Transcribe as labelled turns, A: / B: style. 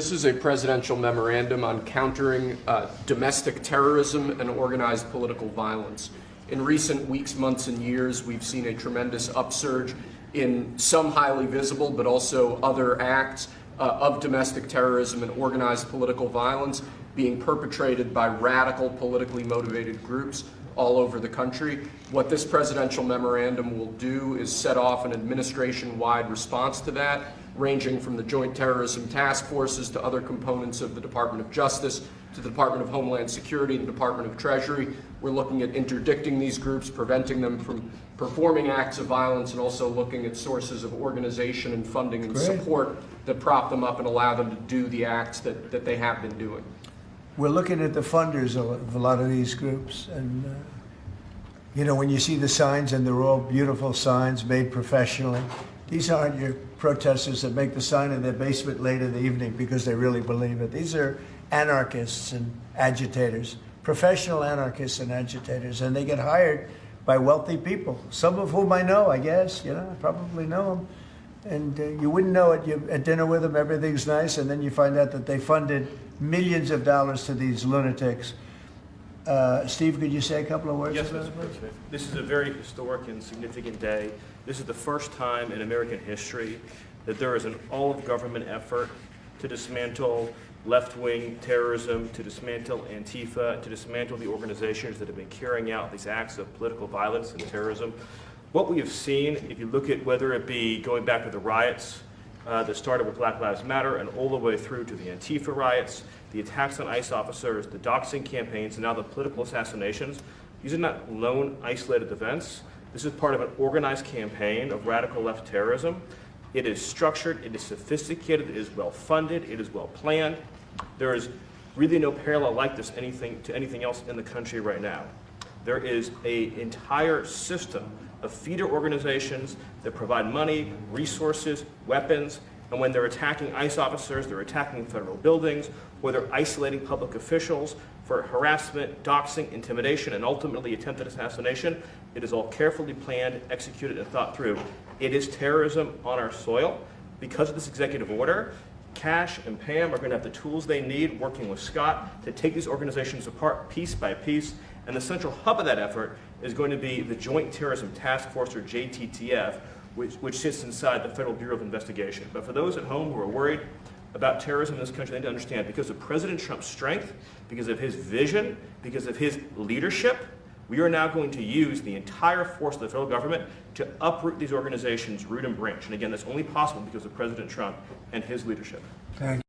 A: This is a presidential memorandum on countering domestic terrorism and organized political violence. In recent weeks, months, and years, we've seen a tremendous upsurge in some highly visible but also other acts of domestic terrorism and organized political violence being perpetrated by radical, politically motivated groups all over the country. What this presidential memorandum will do is set off an administration-wide response to that, ranging from the Joint Terrorism Task Forces to other components of the Department of Justice, to the Department of Homeland Security, the Department of Treasury. We're looking at interdicting these groups, preventing them from performing acts of violence, and also looking at sources of organization and funding and support that prop them up and allow them to do the acts that they have been doing.
B: We're looking at the funders of a lot of these groups, and you know, when you see the signs, and they're all beautiful signs made professionally, these aren't your protesters that make the sign in their basement late in the evening because they really believe it. These are anarchists and agitators, professional anarchists and agitators, and they get hired by wealthy people, some of whom I know, I guess, you know, I probably know them. And you wouldn't know it. You're at dinner with them, everything's nice, and then you find out that they funded millions of dollars to these lunatics. Steve, could you say a couple of words?
C: Yes, Mr. President. This is a very historic and significant day. This is the first time in American history that there is an all-of-government effort to dismantle left-wing terrorism, to dismantle Antifa, to dismantle the organizations that have been carrying out these acts of political violence and terrorism. What we have seen, if you look at whether it be going back to the riots that started with Black Lives Matter and all the way through to the Antifa riots, the attacks on ICE officers, the doxing campaigns, and now the political assassinations, these are not lone, isolated events. This is part of an organized campaign of radical left terrorism. It is structured, it is sophisticated, it is well-funded, it is well-planned. There is really no parallel like this to anything else in the country right now. There is an entire system of feeder organizations that provide money, resources, weapons, and when they're attacking ICE officers, they're attacking federal buildings, or they're isolating public officials for harassment, doxing, intimidation, and ultimately attempted assassination. It is all carefully planned, executed, and thought through. It is terrorism on our soil. Because of this executive order, Kash and Pam are going to have the tools they need, working with Scott, to take these organizations apart piece by piece. And the central hub of that effort is going to be the Joint Terrorism Task Force, or JTTF, which sits inside the Federal Bureau of Investigation. But for those at home who are worried about terrorism in this country, they need to understand, because of President Trump's strength, because of his vision, because of his leadership, we are now going to use the entire force of the federal government to uproot these organizations root and branch. And again, that's only possible because of President Trump and his leadership.
B: Thank you.